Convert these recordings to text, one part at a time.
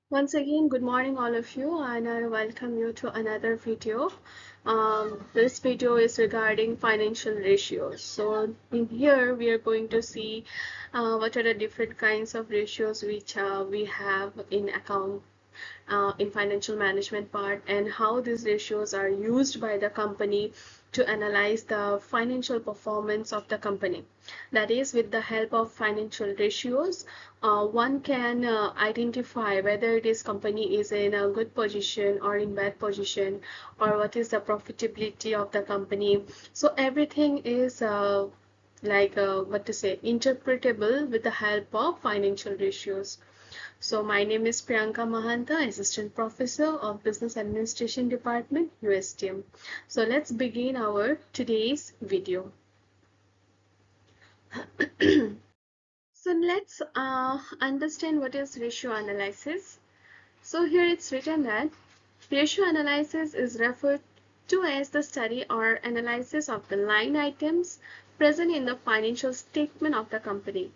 Once again, good morning all of you, and I welcome you to another video. This video is regarding financial ratios. So in here we are going to see what are the different kinds of ratios which we have in account in financial management part, and how these ratios are used by the company to analyze the financial performance of the company. That is, with the help of financial ratios, one can identify whether this company is in a good position or in bad position, or what is the profitability of the company. So everything is what to say, interpretable with the help of financial ratios. So my name is Priyanka Mahanta, Assistant Professor of Business Administration Department, USTM. So let's begin our today's video. So let's understand what is ratio analysis. So here it's written that ratio analysis is referred to as the study or analysis of the line items present in the financial statement of the company.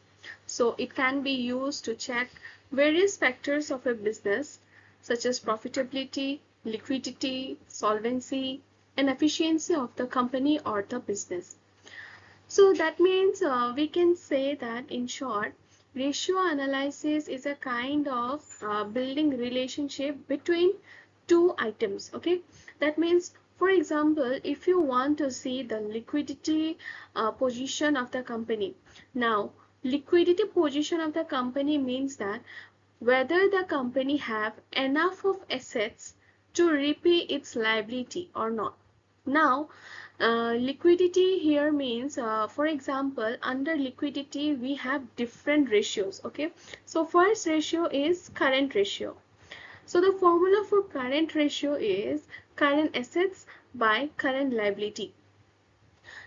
So it can be used to check various factors of a business, such as profitability, liquidity, solvency, and efficiency of the company or the business. So that means we can say that, in short, ratio analysis is a kind of building relationship between two items. Okay, that means, for example, if you want to see the liquidity position of the company, now liquidity position of the company means that whether the company have enough of assets to repay its liability or not. Now, liquidity here means, for example, under liquidity we have different ratios. Okay, so first ratio is current ratio. So the formula for current ratio is current assets by current liability.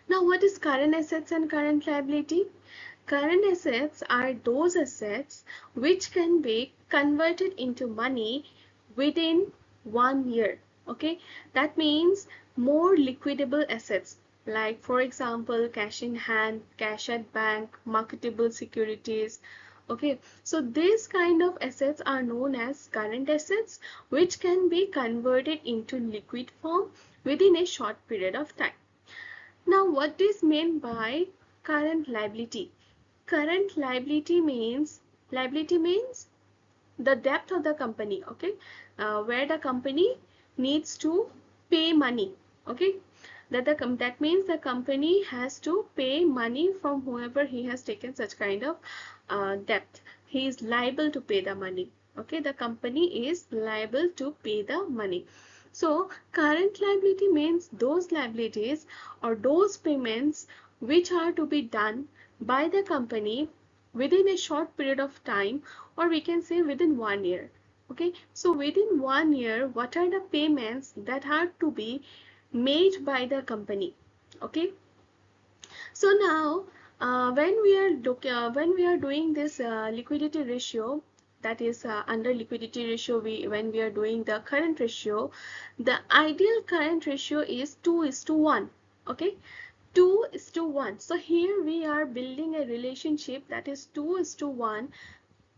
Now, what is current assets and current liability? Current assets are those assets which can be converted into money within 1 year. Okay, that means more liquidable assets, like for example cash in hand, cash at bank, marketable securities. Okay, so these kind of assets are known as current assets, which can be converted into liquid form within a short period of time. Now, what is meant by current liability? Current liability means the debt of the company. Okay, where the company needs to pay money. Okay, that means the company has to pay money from whoever he has taken such kind of debt. He is liable to pay the money. Okay, the company is liable to pay the money. So current liability means those liabilities or those payments which are to be done by the company within a short period of time, or we can say within 1 year. Okay, so within 1 year, what are the payments that are to be made by the company? Okay, so now when we are doing this liquidity ratio, that is under liquidity ratio, when we are doing the current ratio, the ideal current ratio is 2:1. Okay, 2:1. So here we are building a relationship that is 2:1.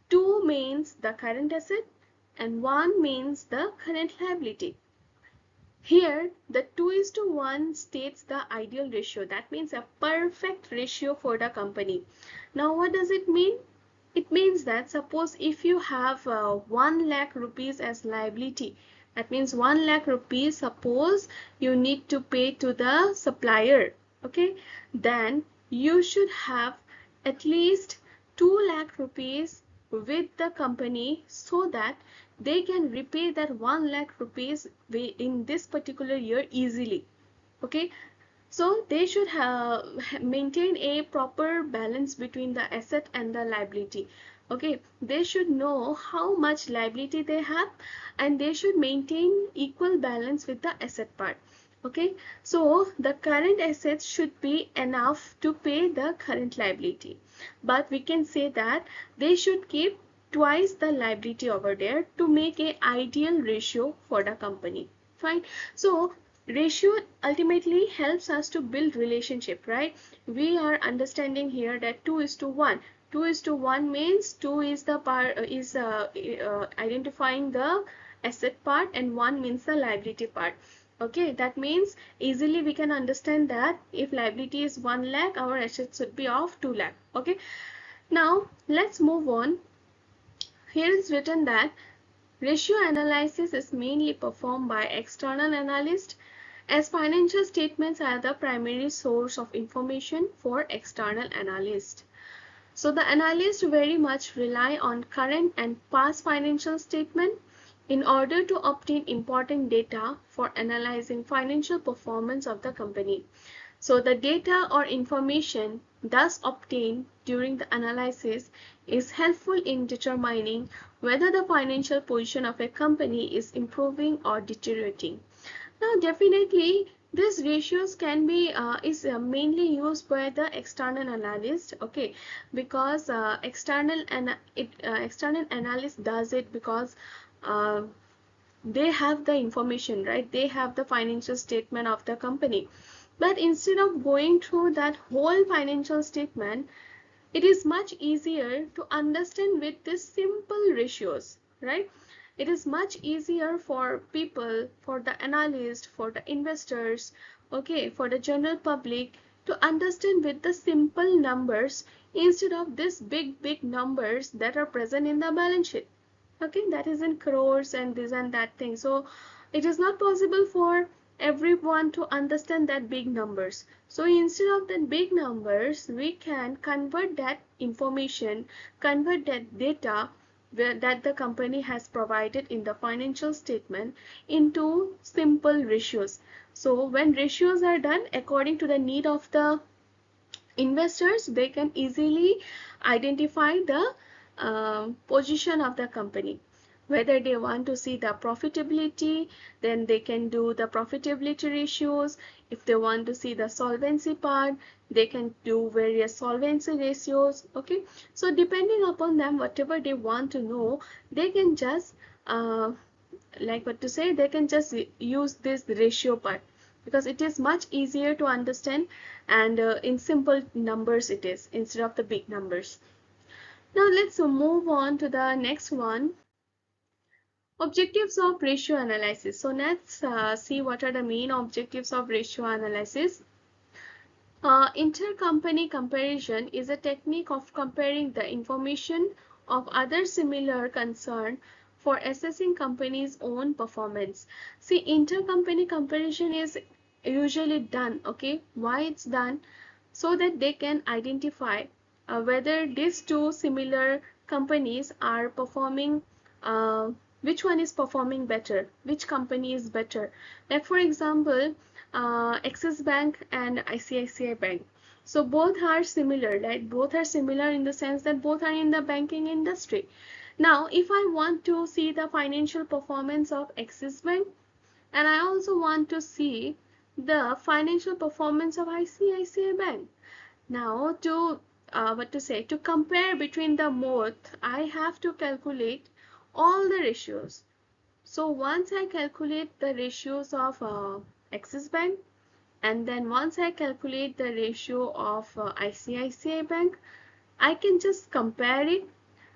2 means the current asset and 1 means the current liability. Here, the 2:1 states the ideal ratio. That means a perfect ratio for the company. Now, what does it mean? It means that, suppose if you have 1 lakh rupees as liability, that means 1 lakh rupees, suppose you need to pay to the supplier. Okay, then you should have at least 2 lakh rupees with the company, so that they can repay that 1 lakh rupees in this particular year easily. Okay, so they should maintain a proper balance between the asset and the liability. Okay, they should know how much liability they have, and they should maintain equal balance with the asset part. Okay, so the current assets should be enough to pay the current liability, but we can say that they should keep twice the liability over there to make a ideal ratio for the company. Fine. So ratio ultimately helps us to build relationship, right? We are understanding here that 2:1, 2:1 means 2 is the part identifying the asset part and 1 means the liability part. Okay, that means easily we can understand that if liability is 1 lakh, our assets should be of 2 lakh. Okay, now let's move on. Here is written that ratio analysis is mainly performed by external analysts, as financial statements are the primary source of information for external analysts. So the analysts very much rely on current and past financial statement in order to obtain important data for analyzing financial performance of the company. So the data or information thus obtained during the analysis is helpful in determining whether the financial position of a company is improving or deteriorating. Now, definitely, these ratios can be mainly used by the external analyst. Okay, because external analyst does it because uh, they have the information, right? They have the financial statement of the company. But instead of going through that whole financial statement, it is much easier to understand with these simple ratios, right? It is much easier for people, for the analyst, for the investors, okay, for the general public to understand with the simple numbers instead of these big numbers that are present in the balance sheet. Okay, that is in crores and this and that thing. So it is not possible for everyone to understand that big numbers. So instead of that big numbers, we can convert that information, convert that data that the company has provided in the financial statement into simple ratios. So when ratios are done according to the need of the investors, they can easily identify the position of the company. Whether they want to see the profitability, then they can do the profitability ratios. If they want to see the solvency part, they can do various solvency ratios. Okay, so depending upon them, whatever they want to know, they can just uh, like what to say, they can just use this ratio part because it is much easier to understand, and in simple numbers it is instead of the big numbers. Now let's move on to the next one, objectives of ratio analysis. So let's see what are the main objectives of ratio analysis. Intercompany comparison is a technique of comparing the information of other similar concern for assessing company's own performance. See, intercompany comparison is usually done, okay? Why it's done? So that they can identify whether these two similar companies are performing, uh, which one is performing better, which company is better. Like for example, Axis Bank and ICICI Bank. So both are similar, right? Both are similar in the sense that both are in the banking industry. Now, if I want to see the financial performance of Axis Bank, and I also want to see the financial performance of ICICI Bank. Now, to what to say, to compare between the both, I have to calculate all the ratios. So once I calculate the ratios of Axis Bank, and then once I calculate the ratio of ICICI Bank, I can just compare it.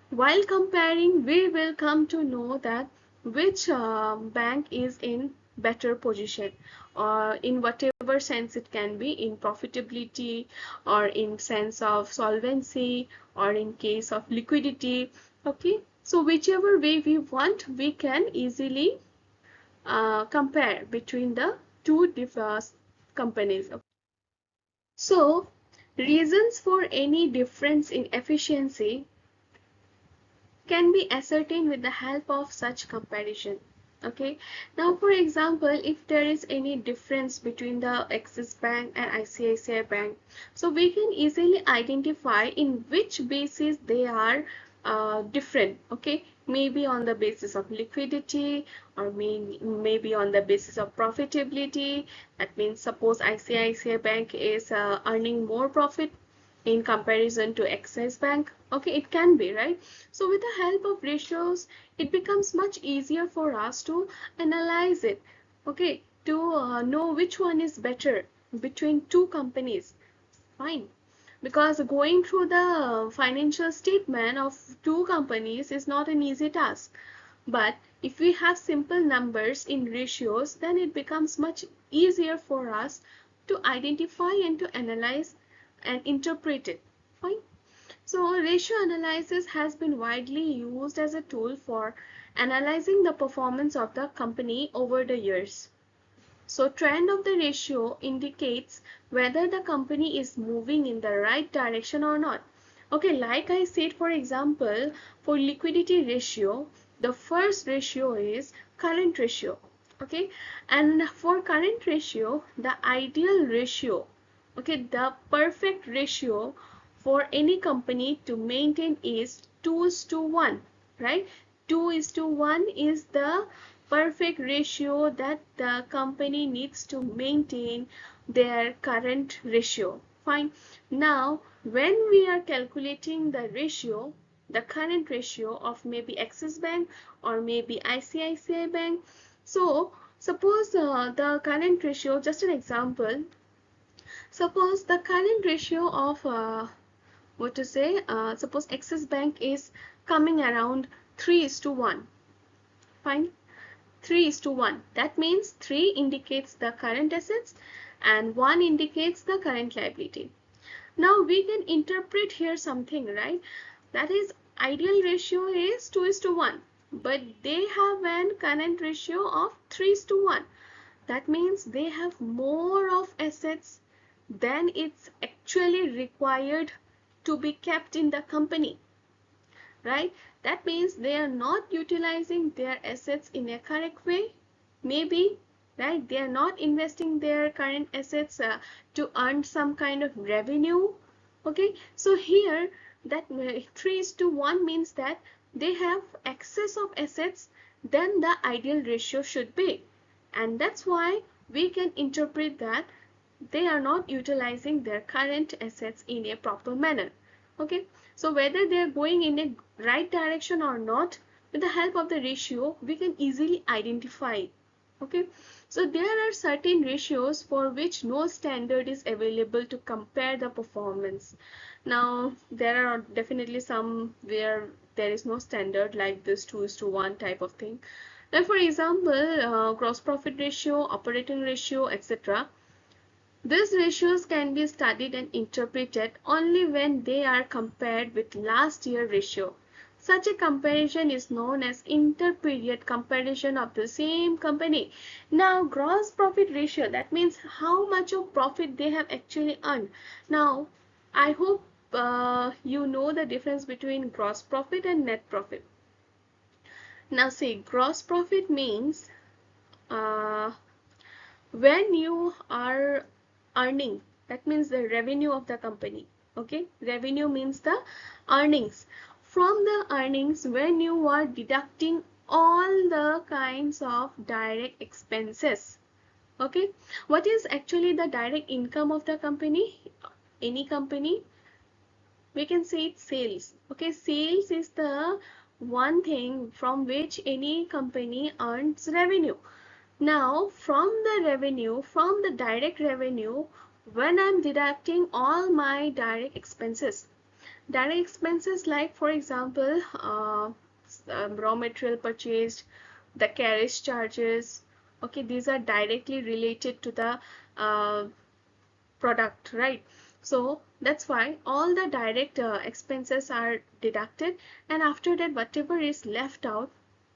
While comparing, we will come to know that which bank is in better position, or in whatever sense it can be, in profitability or in sense of solvency or in case of liquidity. Okay, so whichever way we want, we can easily compare between the two different companies. So reasons for any difference in efficiency can be ascertained with the help of such comparison. Okay, now for example, if there is any difference between the Axis Bank and ICICI Bank, so we can easily identify in which basis they are different. Okay, maybe on the basis of liquidity, or maybe on the basis of profitability. That means suppose ICICI Bank is earning more profit in comparison to Axis Bank. Okay, it can be, right? So with the help of ratios, it becomes much easier for us to analyze it. Okay, to know which one is better between two companies. Fine. because going through the financial statement of two companies is not an easy task. But if we have simple numbers in ratios, then it becomes much easier for us to identify and to analyze and interpret it. Fine. So ratio analysis has been widely used as a tool for analyzing the performance of the company over the years. So trend of the ratio indicates whether the company is moving in the right direction or not. Okay, like I said, for example, for liquidity ratio, the first ratio is current ratio. Okay, and for current ratio, the ideal ratio, okay, the perfect ratio for any company to maintain is 2:1, right? 2:1 is the perfect ratio that the company needs to maintain their current ratio. Fine. Now, when we are calculating the ratio, the current ratio of maybe Axis Bank or maybe ICICI Bank, so suppose the current ratio, just an example, suppose the current ratio of suppose Axis Bank is coming around 3:1. Fine. 3:1. That means 3 indicates the current assets and 1 indicates the current liability. Now we can interpret here something, right? That is, ideal ratio is 2:1, but they have an current ratio of 3:1. That means they have more of assets than it's actually required to be kept in the company, right? That means they are not utilizing their assets in a correct way, maybe, right? They are not investing their current assets to earn some kind of revenue. Okay, so here that 3:1 means that they have excess of assets than the ideal ratio should be, and that's why we can interpret that they are not utilizing their current assets in a proper manner. Okay, so whether they are going in a right direction or not, with the help of the ratio we can easily identify. Okay, so there are certain ratios for which no standard is available to compare the performance. Now there are definitely some where there is no standard, like this 2:1 type of thing. Like for example, gross profit ratio, operating ratio, etc. These ratios can be studied and interpreted only when they are compared with last year ratio. Such a comparison is known as inter-period comparison of the same company. Now, gross profit ratio, that means how much of profit they have actually earned. Now, I hope you know the difference between gross profit and net profit. Now, see, gross profit means uh, when you are earning, that means the revenue of the company. Okay, revenue means the earnings. From the earnings, when you are deducting all the kinds of direct expenses. Okay, what is actually the direct income of the company? Any company, we can say it's sales. Okay, sales is the one thing from which any company earns revenue. Now, from the revenue, from the direct revenue, when I'm deducting all my direct expenses like, for example, raw material purchased, the carriage charges, okay, these are directly related to the product, right? So that's why all the direct expenses are deducted, and after that whatever is left out,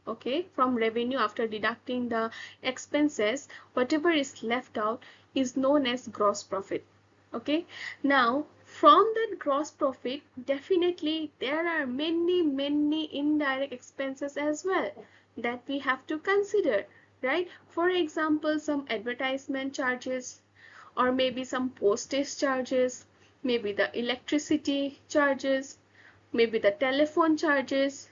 okay, from revenue after deducting the expenses, whatever is left out is known as gross profit. Okay, now from that gross profit, definitely there are many indirect expenses as well that we have to consider, right? For example, some advertisement charges, or maybe some postage charges, maybe the electricity charges, maybe the telephone charges.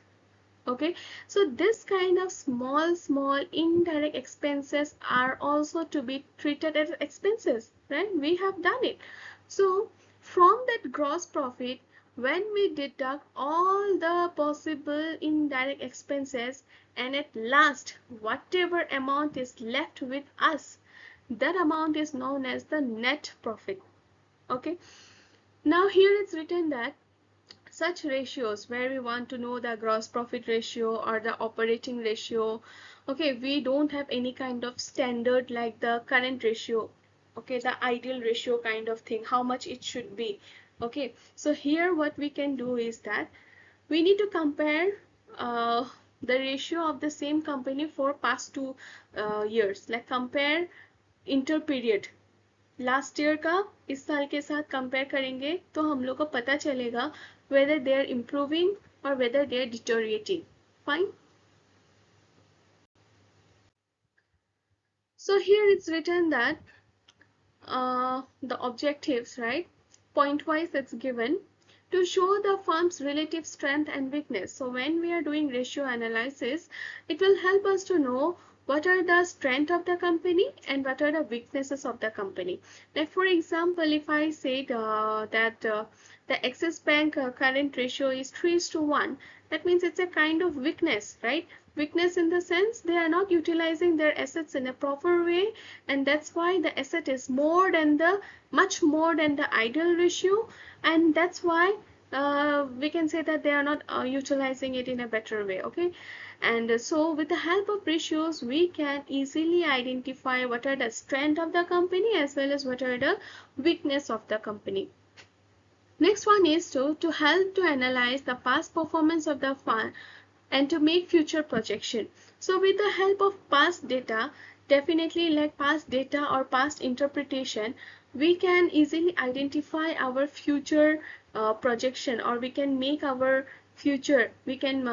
Okay, so this kind of small indirect expenses are also to be treated as expenses, right? We have done it. So from that gross profit, when we deduct all the possible indirect expenses, and at last whatever amount is left with us, that amount is known as the net profit. Okay, Now here it's written that such ratios where we want to know the gross profit ratio or the operating ratio, okay, we don't have any kind of standard like the current ratio, okay, the ideal ratio kind of thing, how much it should be. Okay, so here what we can do is that we need to compare uh, the ratio of the same company for past 2 years, like compare inter period, last year का इस साल के साथ compare करेंगे तो हम लोग को पता चलेगा whether they are improving or whether they are deteriorating. Fine. So here it's written that the objectives, right? Point wise it's given to show the firm's relative strength and weakness. So when we are doing ratio analysis, it will help us to know what are the strength of the company and what are the weaknesses of the company. Like for example, if I say that the Axis Bank current ratio is 3:1, that means it's a kind of weakness, right? Weakness in the sense they are not utilizing their assets in a proper way, and that's why the asset is more than the much more than the ideal ratio, and that's why we can say that they are not utilizing it in a better way. Okay, and so with the help of ratios we can easily identify what are the strength of the company as well as what are the weakness of the company. Next one is to help to analyze the past performance of the fund and to make future projection. So with the help of past data, definitely like past data or past interpretation, we can easily identify our future projection, or we can make our future, we can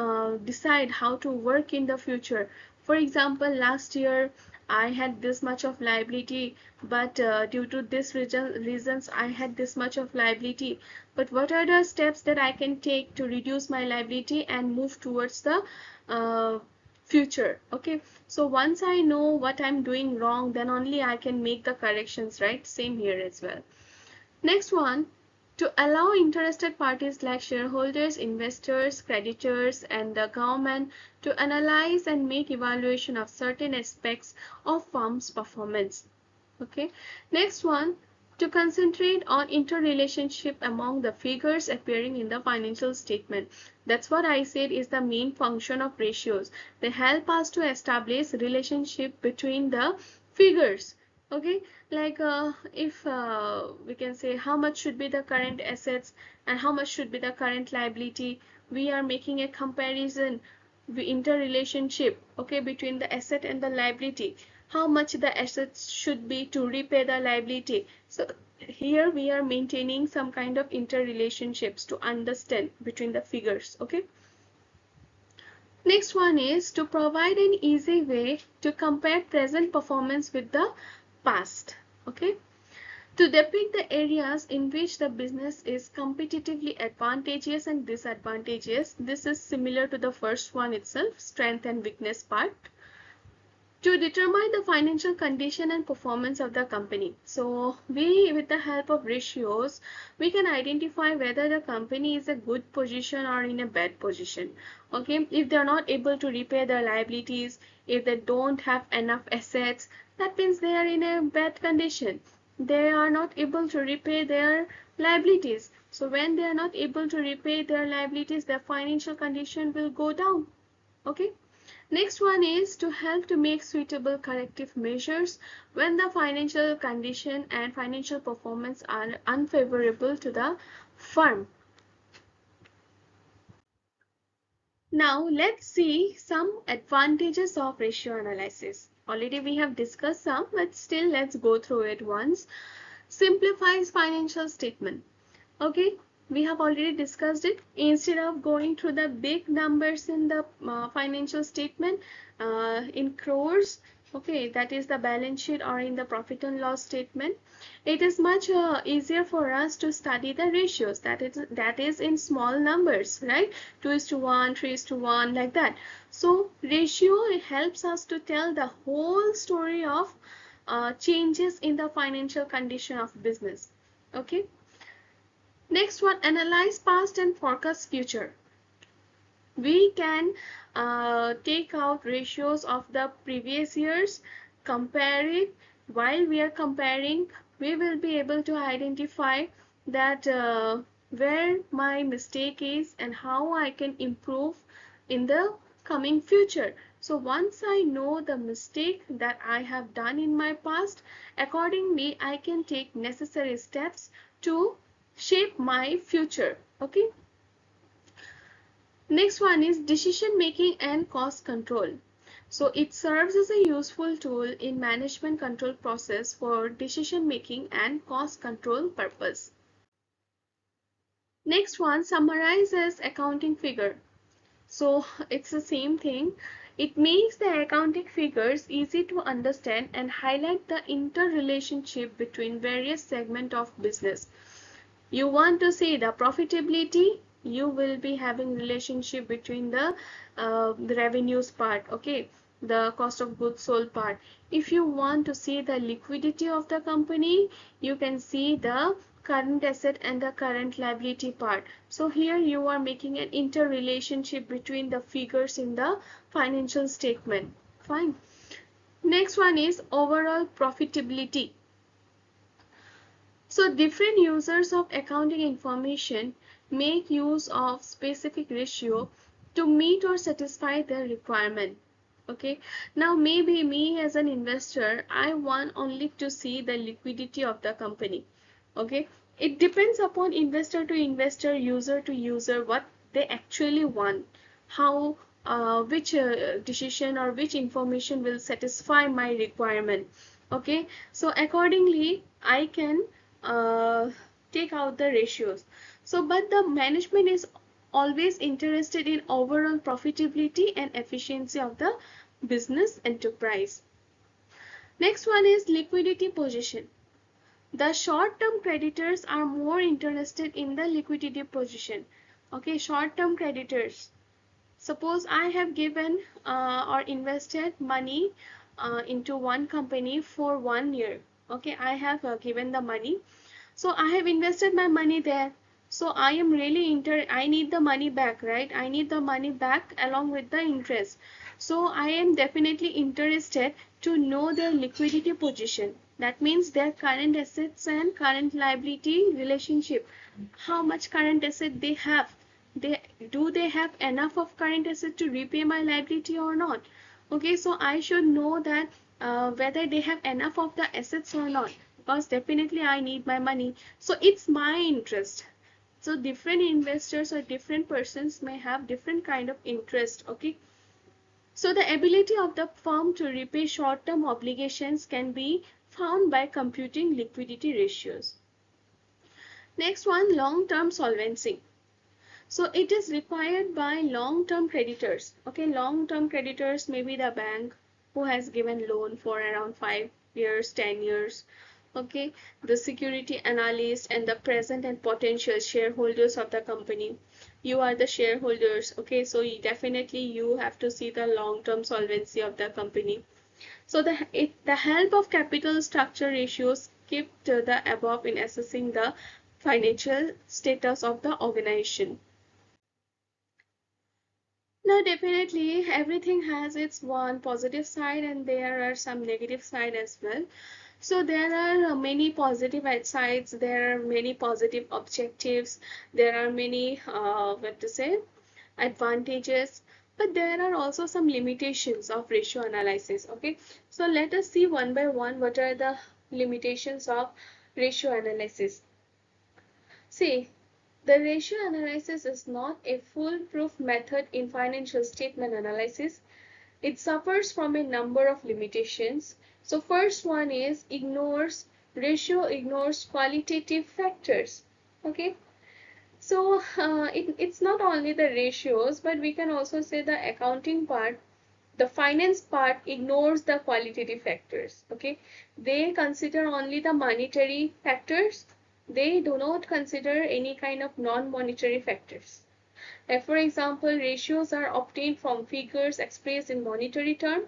decide how to work in the future. For example, last year I had this much of liability, but due to this reasons I had this much of liability. But what are the steps that I can take to reduce my liability and move towards the uh, future? Okay, so once I know what I'm doing wrong, then only I can make the corrections, right? Same here as well. Next one, to allow interested parties like shareholders, investors, creditors, and the government to analyze and make evaluation of certain aspects of firm's performance. Okay. Next one, to concentrate on interrelationship among the figures appearing in the financial statement. That's what I said is the main function of ratios. They help us to establish relationship between the figures. Okay, like if we can say how much should be the current assets and how much should be the current liability, we are making a comparison, the interrelationship, okay, between the asset and the liability, how much the assets should be to repay the liability. So here we are maintaining some kind of interrelationships to understand between the figures. Okay, next one is to provide an easy way to compare present performance with the past. Okay, to depict the areas in which the business is competitively advantageous and disadvantageous. This is similar to the first one itself, strength and weakness part. To determine the financial condition and performance of the company. So we, with the help of ratios, we can identify whether the company is a good position or in a bad position. Okay, if they are not able to repay their liabilities, if they don't have enough assets, that means they are in a bad condition. They are not able to repay their liabilities. So when they are not able to repay their liabilities, their financial condition will go down. Okay. Next one is to help to make suitable corrective measures when the financial condition and financial performance are unfavorable to the firm. Now let's see some advantages of ratio analysis. Already we have discussed some, but still let's go through it once. Simplifies financial statement. Okay, we have already discussed it. Instead of going through the big numbers in the financial statement in crores, okay, that is the balance sheet, or in the profit and loss statement, it is much easier for us to study the ratios, that is in small numbers, right? 2:1, 3:1, like that. So ratio helps us to tell the whole story of changes in the financial condition of business. Okay. Next one, analyze past and forecast future. We can take out ratios of the previous years, compare it. While we are comparing, we will be able to identify that where my mistake is and how I can improve in the coming future. So once I know the mistake that I have done in my past, accordingly I can take necessary steps to shape my future. Okay. Next one is decision making and cost control. So it serves as a useful tool in management control process for decision making and cost control purpose. Next one summarizes accounting figure. So it's the same thing. It makes the accounting figures easy to understand and highlight the interrelationship between various segments of business. You want to see the profitability, you will be having relationship between the revenues part, okay, the cost of goods sold part. If you want to see the liquidity of the company, you can see the current asset and the current liability part. So here you are making an interrelationship between the figures in the financial statement. Fine. Next one is overall profitability. So different users of accounting information make use of specific ratio to meet or satisfy their requirement. Okay. Now maybe me as an investor, I want only to see the liquidity of the company. Okay. It depends upon investor to investor, user to user, what they actually want, how which decision or which information will satisfy my requirement. Okay, so accordingly I can uh, take out the ratios. So but the management is always interested in overall profitability and efficiency of the business enterprise. Next one is liquidity position. The short term creditors are more interested in the liquidity position. Okay, short term creditors, suppose I have given or invested money into one company for 1 year. Okay, I have given the money. So I have invested my money there. So I am really I need the money back, right? I need the money back along with the interest. So I am definitely interested to know their liquidity position. That means their current assets and current liability relationship. How much current asset they have. They have enough of current asset to repay my liability or not? Okay, so I should know that whether they have enough of the assets or not, because definitely I need my money. So it's my interest. So different investors or different persons may have different kind of interest. Okay, so the ability of the firm to repay short-term obligations can be found by computing liquidity ratios. Next one, long-term solvency. So it is required by long-term creditors. Okay, long-term creditors may be the bank who has given loan for around 5 years, 10 years. Okay, the security analyst and the present and potential shareholders of the company. You are the shareholders. Okay, so definitely you have to see the long-term solvency of the company. So the help of capital structure ratios skipped the above in assessing the financial status of the organization. Now, definitely everything has its one positive side and there are some negative side as well. So there are many positive sides, there are many positive objectives, there are many what to say, advantages, but there are also some limitations of ratio analysis. Okay, so let us see one by one what are the limitations of ratio analysis. See, the ratio analysis is not a foolproof method in financial statement analysis. It suffers from a number of limitations. So first one is ratio ignores qualitative factors. Okay, so it's not only the ratios, but we can also say the accounting part, the finance part ignores the qualitative factors. Okay, they consider only the monetary factors. They do not consider any kind of non-monetary factors. For example, ratios are obtained from figures expressed in monetary terms.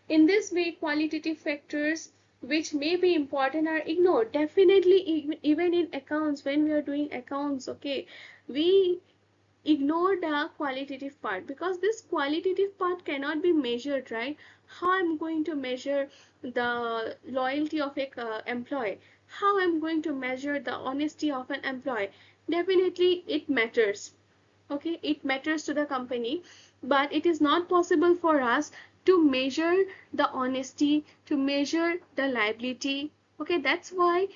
In this way, qualitative factors which may be important are ignored. Definitely, even in accounts, when we are doing accounts, okay, we ignore the qualitative part because this qualitative part cannot be measured, right? How I'm going to measure the loyalty of a employee? how I'm going to measure the honesty of an employee? Definitely it matters. Okay, it matters to the company, but it is not possible for us to measure the honesty, to measure the liability. Okay, that's why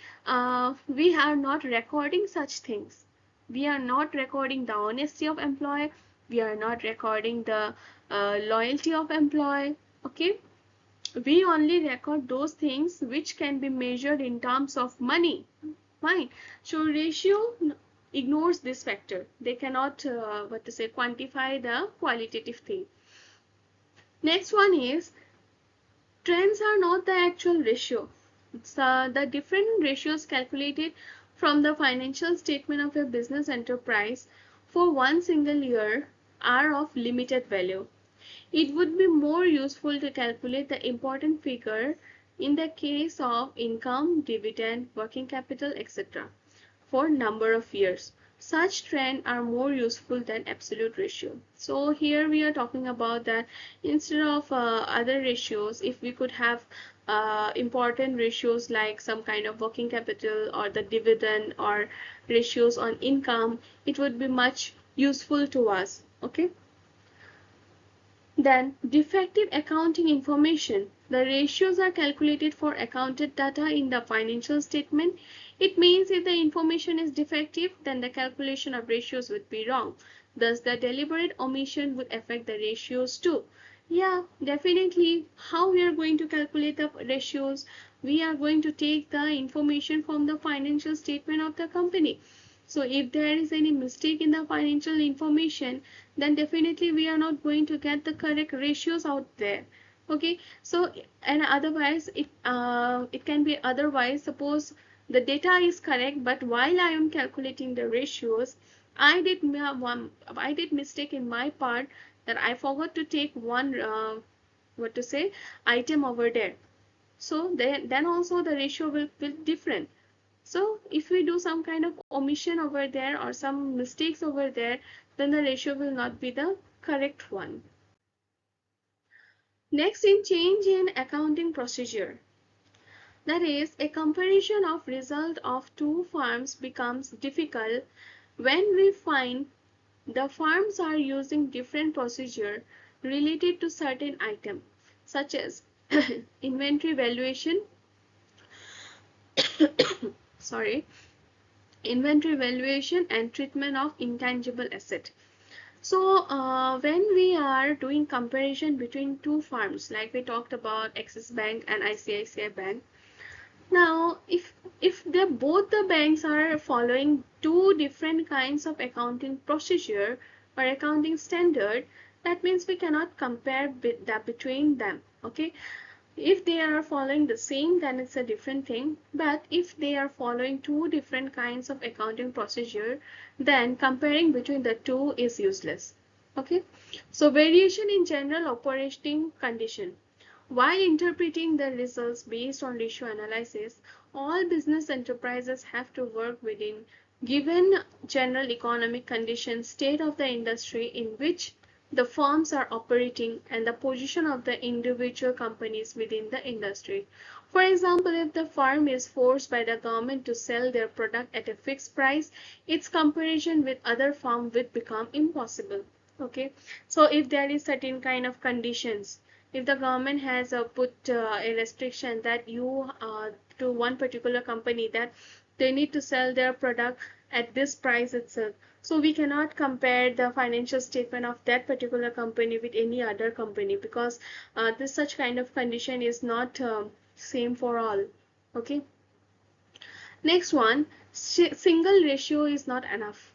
we are not recording such things. We are not recording the honesty of employee, we are not recording the loyalty of employee. Okay, we only record those things which can be measured in terms of money. Fine. So ratio ignores this factor. They cannot quantify the qualitative thing. Next one is trends are not the actual ratio. It's the different ratios calculated from the financial statement of a business enterprise for one single year are of limited value. It would be more useful to calculate the important figure in the case of income, dividend, working capital, etc. for number of years. Such trends are more useful than absolute ratio. So here we are talking about that instead of other ratios, if we could have important ratios like some kind of working capital or the dividend or ratios on income, it would be much useful to us. Okay. Then defective accounting information. The ratios are calculated for accounted data in the financial statement. It means if the information is defective, then the calculation of ratios would be wrong. Thus, the deliberate omission would affect the ratios too. Yeah, definitely. How we are going to calculate the ratios? We are going to take the information from the financial statement of the company. So if there is any mistake in the financial information, then definitely we are not going to get the correct ratios out there. Okay, so and otherwise it can be otherwise. Suppose the data is correct, but while I am calculating the ratios, I did mistake in my part, that I forgot to take one item over there. So then also the ratio will be different. So if we do some kind of omission over there or some mistakes over there, then the ratio will not be the correct one. Next, in change in accounting procedure. That is, a comparison of result of two firms becomes difficult when we find the firms are using different procedure related to certain item, such as inventory valuation, sorry, inventory valuation and treatment of intangible asset. So when we are doing comparison between two firms, like we talked about Axis Bank and ICICI Bank, now if they both the banks are following two different kinds of accounting procedure or accounting standard, that means we cannot compare between them. Okay, if they are following the same, then it's a different thing. But if they are following two different kinds of accounting procedure, then comparing between the two is useless. Okay, so variation in general operating condition. While interpreting the results based on ratio analysis, all business enterprises have to work within given general economic conditions, state of the industry in which the firms are operating, and the position of the individual companies within the industry. For example, if the firm is forced by the government to sell their product at a fixed price, its comparison with other firms will become impossible. Okay, so if there is certain kind of conditions, if the government has put a restriction that you to one particular company that they need to sell their product at this price itself, so we cannot compare the financial statement of that particular company with any other company, because this such kind of condition is not same for all. Okay, next one, single ratio is not enough.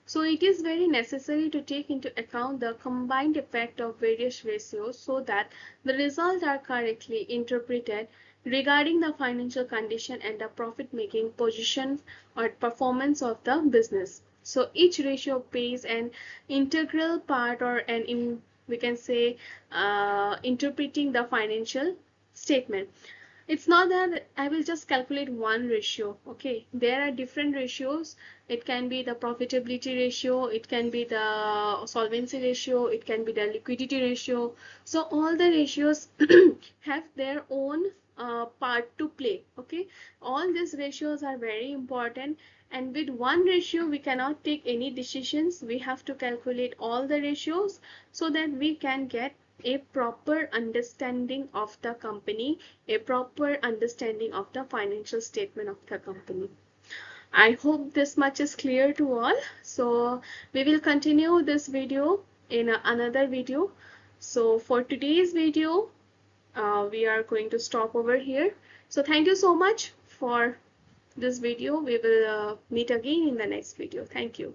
So it is very necessary to take into account the combined effect of various ratios so that the results are correctly interpreted regarding the financial condition and the profit-making position or performance of the business. So each ratio plays an integral part, or we can say interpreting the financial statement. It's not that I will just calculate one ratio. Okay, there are different ratios. It can be the profitability ratio, it can be the solvency ratio, it can be the liquidity ratio. So all the ratios have their own part to play. Okay, all these ratios are very important, and with one ratio we cannot take any decisions. We have to calculate all the ratios so that we can get a proper understanding of the company, a proper understanding of the financial statement of the company. I hope this much is clear to all. So we will continue this video in another video. So for today's video, we are going to stop over here. So thank you so much for this video. We will meet again in the next video. Thank you.